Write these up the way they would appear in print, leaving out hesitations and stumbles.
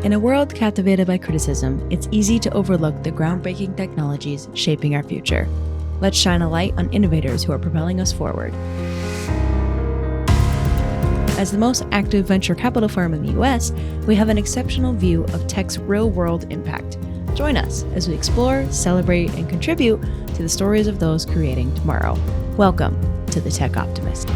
In a world captivated by criticism, it's easy to overlook the groundbreaking technologies shaping our future. Let's shine a light on innovators who are propelling us forward. As the most active venture capital firm in the US, we have an exceptional view of tech's real-world impact. Join us as we explore, celebrate, and contribute to the stories of those creating tomorrow. Welcome to the Tech Optimist.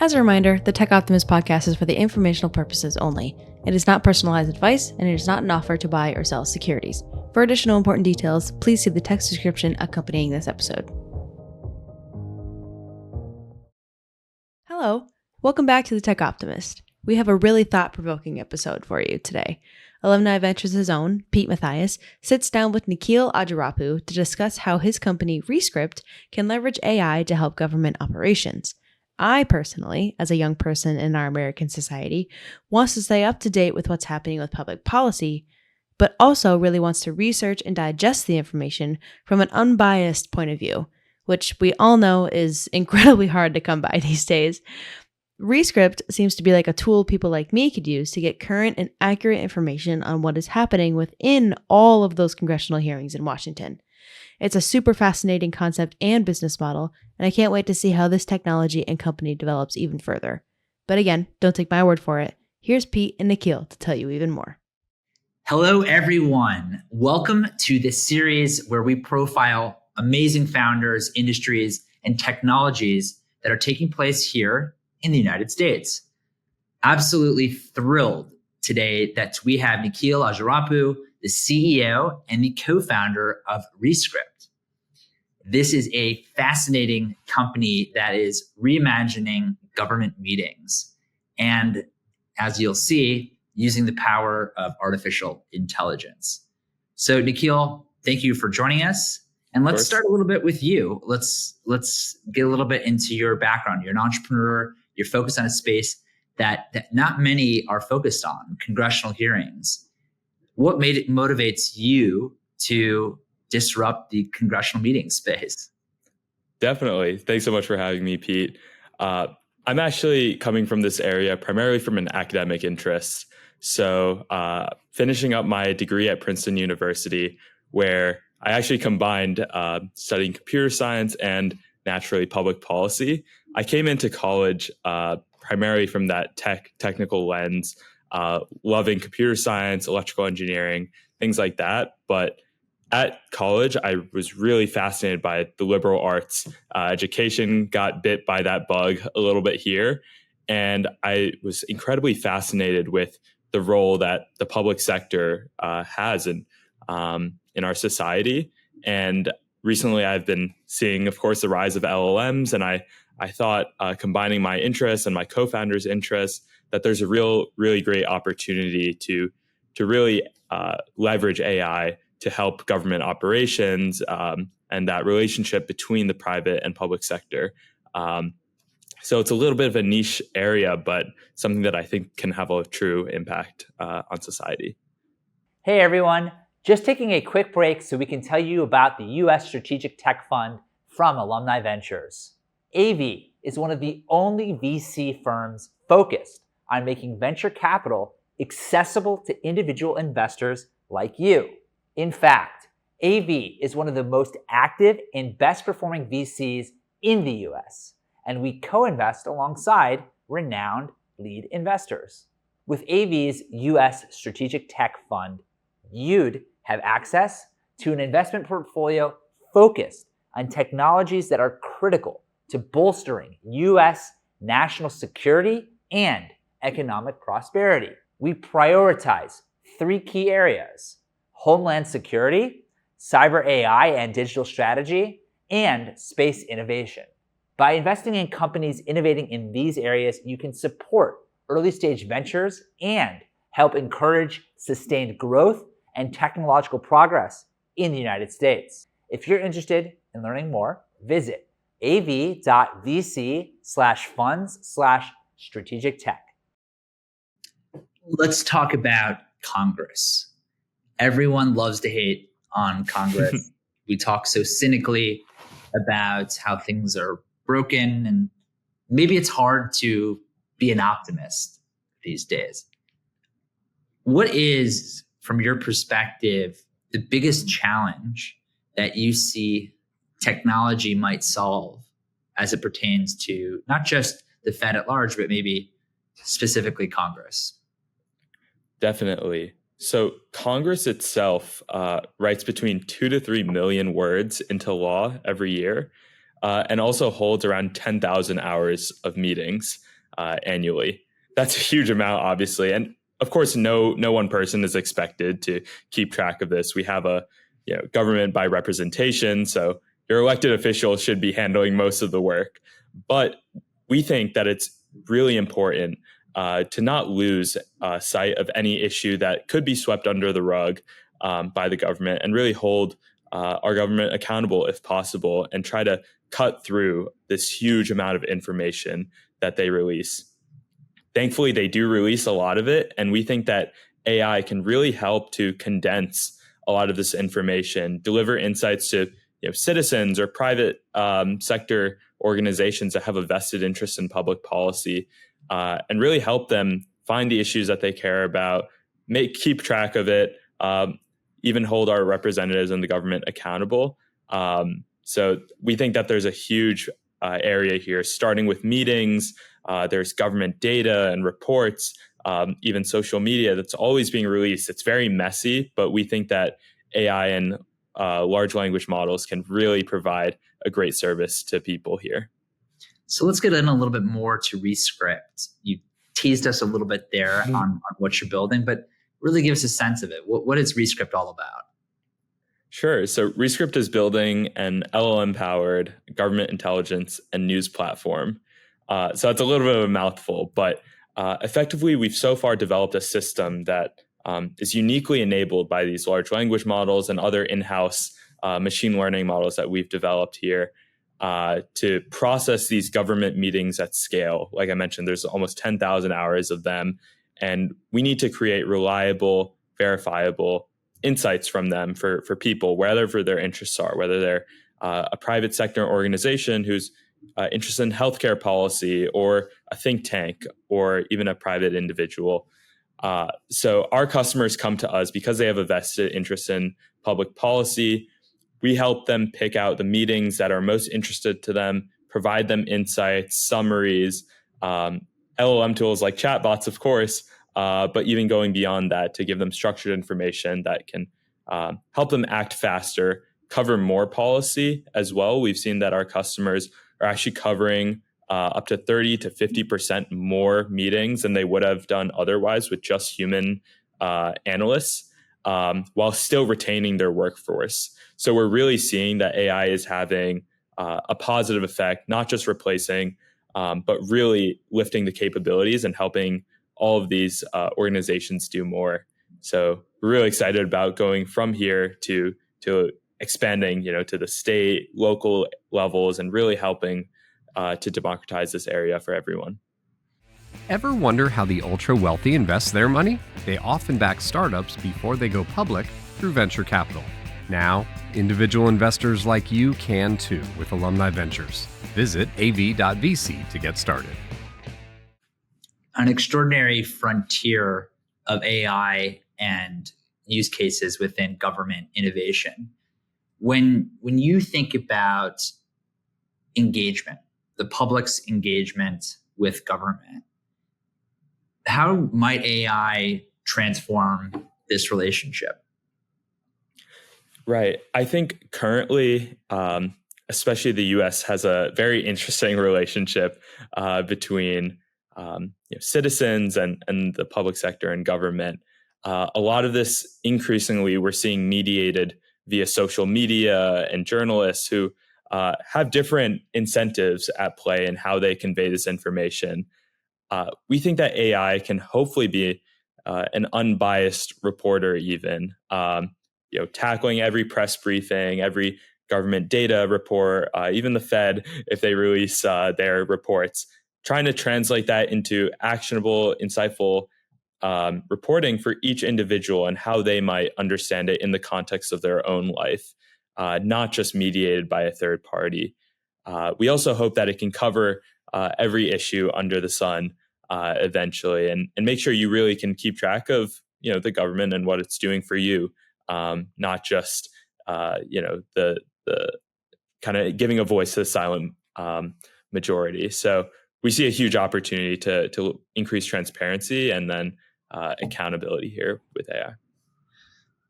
As a reminder, the Tech Optimist podcast is for the informational purposes only. It is not personalized advice, and it is not an offer to buy or sell securities. For additional important details, please see the text description accompanying this episode. Hello, welcome back to the Tech Optimist. We have a really thought-provoking episode for you today. Alumni Ventures' own, Pete Mathias, sits down with Nikhil Ajjarapu to discuss how his company, Rescript, can leverage AI to help government operations. I personally, as a young person in our American society, wants to stay up to date with what's happening with public policy, but also really wants to research and digest the information from an unbiased point of view, which we all know is incredibly hard to come by these days. Rescript seems to be like a tool people like me could use to get current and accurate information on what is happening within all of those congressional hearings in Washington. It's a super fascinating concept and business model, and I can't wait to see how this technology and company develops even further. But again, don't take my word for it. Here's Pete and Nikhil to tell you even more. Hello, everyone. Welcome to this series where we profile amazing founders, industries, and technologies that are taking place here in the United States. Absolutely thrilled today that we have Nikhil Ajjarapu, the CEO and the co-founder of Rescript. This is a fascinating company that is reimagining government meetings. And as you'll see, using the power of artificial intelligence. So Nikhil, thank you for joining us. And let's start a little bit with you. Let's get a little bit into your background. You're an entrepreneur. You're focused on a space that not many are focused on, congressional hearings. What motivates you to disrupt the congressional meeting space? Definitely. Thanks so much for having me, Pete. I'm actually coming from this area primarily from an academic interest. So finishing up my degree at Princeton University, where I actually combined studying computer science and naturally public policy. I came into college primarily from that technical lens, loving computer science, electrical engineering, things like that. But at college, I was really fascinated by the liberal arts. Education got bit by that bug a little bit here. And I was incredibly fascinated with the role that the public sector has in our society. And recently I've been seeing, of course, the rise of LLMs. And I thought combining my interests and my co-founder's interests, that there's a really great opportunity to really leverage AI to help government operations and that relationship between the private and public sector. So it's a little bit of a niche area, but something that I think can have a true impact on society. Hey everyone, just taking a quick break so we can tell you about the U.S. Strategic Tech Fund from Alumni Ventures. AV is one of the only VC firms focused on making venture capital accessible to individual investors like you. In fact, AV is one of the most active and best performing VCs in the US, and we co-invest alongside renowned lead investors. With AV's US Strategic Tech Fund, you'd have access to an investment portfolio focused on technologies that are critical to bolstering US national security and economic prosperity. We prioritize three key areas: homeland security, cyber AI and digital strategy, and space innovation. By investing in companies innovating in these areas, you can support early-stage ventures and help encourage sustained growth and technological progress in the United States. If you're interested in learning more, visit av.vc/funds/strategic-tech. Let's talk about Congress. Everyone loves to hate on Congress. We talk so cynically about how things are broken, and maybe it's hard to be an optimist these days. What is, from your perspective, the biggest challenge that you see technology might solve as it pertains to not just the Fed at large, but maybe specifically Congress? Definitely. So Congress itself writes between 2 to 3 million words into law every year, and also holds around 10,000 hours of meetings annually. That's a huge amount, obviously. And of course, no one person is expected to keep track of this. We have a government by representation, so your elected officials should be handling most of the work. But we think that it's really important to not lose sight of any issue that could be swept under the rug by the government, and really hold our government accountable if possible, and try to cut through this huge amount of information that they release. Thankfully, they do release a lot of it, and we think that AI can really help to condense a lot of this information, deliver insights to citizens or private sector organizations that have a vested interest in public policy, and really help them find the issues that they care about, keep track of it, even hold our representatives in the government accountable. So we think that there's a huge area here, starting with meetings. There's government data and reports, even social media that's always being released. It's very messy, but we think that AI and large language models can really provide a great service to people here. So let's get in a little bit more to Rescript. You teased us a little bit there on what you're building, but really give us a sense of it. What is Rescript all about? Sure. So Rescript is building an LLM-powered government intelligence and news platform. So it's a little bit of a mouthful, but effectively, we've so far developed a system that is uniquely enabled by these large language models and other in-house machine learning models that we've developed here to process these government meetings at scale. Like I mentioned, there's almost 10,000 hours of them, and we need to create reliable, verifiable insights from them for people, wherever their interests are, whether they're a private sector organization who's interested in healthcare policy, or a think tank, or even a private individual. So our customers come to us because they have a vested interest in public policy. We help them pick out the meetings that are most interested to them, provide them insights, summaries, LLM tools like chatbots, of course, but even going beyond that to give them structured information that can help them act faster, cover more policy as well. We've seen that our customers are actually covering up to 30 to 50% more meetings than they would have done otherwise with just human analysts, while still retaining their workforce. So we're really seeing that AI is having a positive effect, not just replacing, but really lifting the capabilities and helping all of these organizations do more. So we're really excited about going from here to expanding, to the state, local levels, and really helping to democratize this area for everyone. Ever wonder how the ultra-wealthy invest their money? They often back startups before they go public through venture capital. Now, individual investors like you can too with Alumni Ventures. Visit av.vc to get started. An extraordinary frontier of AI and use cases within government innovation. When you think about engagement, the public's engagement with government, how might AI transform this relationship? Right. I think currently, especially the U.S. has a very interesting relationship between citizens and the public sector and government. A lot of this, increasingly, we're seeing mediated via social media and journalists who have different incentives at play in how they convey this information. We think that AI can hopefully be an unbiased reporter, even tackling every press briefing, every government data report, even the Fed, if they release their reports, trying to translate that into actionable, insightful reporting for each individual and how they might understand it in the context of their own life, not just mediated by a third party. We also hope that it can cover every issue under the sun eventually, and make sure you really can keep track of the government and what it's doing for you, not just the kind of giving a voice to the silent majority. So we see a huge opportunity to increase transparency and then accountability here with AI.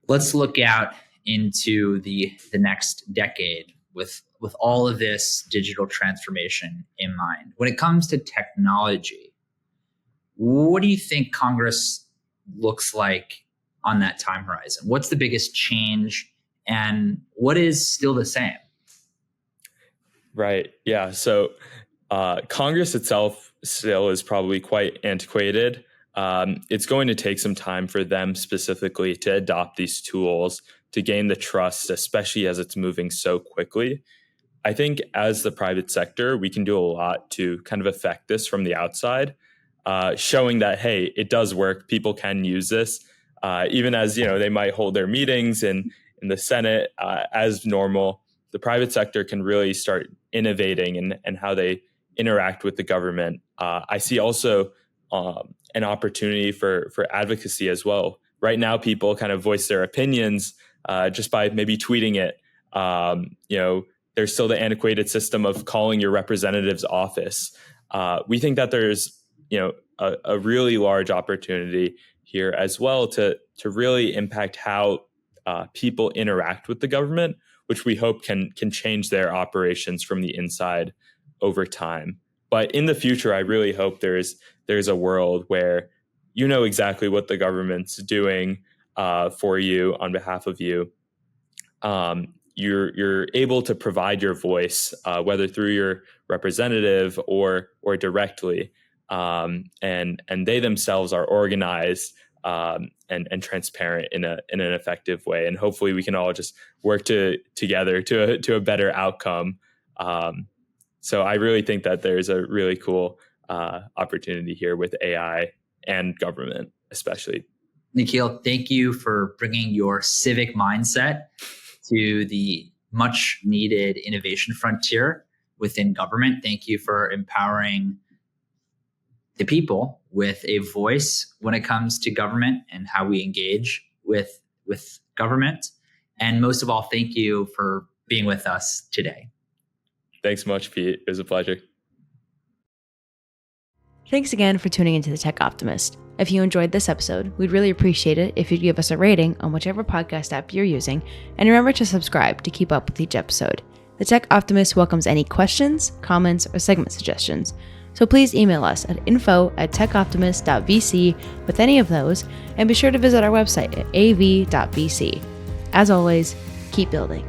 Let's look out into the next decade with all of this digital transformation in mind. When it comes to technology, what do you think Congress looks like on that time horizon? What's the biggest change and what is still the same? Right. Yeah. So Congress itself still is probably quite antiquated. It's going to take some time for them specifically to adopt these tools to gain the trust, especially as it's moving so quickly. I think as the private sector, we can do a lot to kind of affect this from the outside, showing that, hey, it does work. People can use this, even as they might hold their meetings in the Senate as normal. The private sector can really start innovating and how they interact with the government. I see also an opportunity for advocacy as well. Right now, people kind of voice their opinions just by maybe tweeting it. There's still the antiquated system of calling your representative's office. We think that there's a really large opportunity here as well to really impact how people interact with the government, which we hope can change their operations from the inside over time. But in the future, I really hope there's a world where you know exactly what the government's doing for you on behalf of you. You're able to provide your voice, whether through your representative or directly, and they themselves are organized and transparent in an effective way. And hopefully, we can all just work together to a better outcome. So I really think that there's a really cool opportunity here with AI and government, especially. Nikhil, thank you for bringing your civic mindset to the much needed innovation frontier within government. Thank you for empowering the people with a voice when it comes to government and how we engage with government. And most of all, thank you for being with us today. Thanks much, Pete. It was a pleasure. Thanks again for tuning into the Tech Optimist. If you enjoyed this episode, we'd really appreciate it if you'd give us a rating on whichever podcast app you're using, and remember to subscribe to keep up with each episode. The Tech Optimist welcomes any questions, comments, or segment suggestions, so please email us at info@techoptimist.vc with any of those, and be sure to visit our website at av.vc. As always, keep building.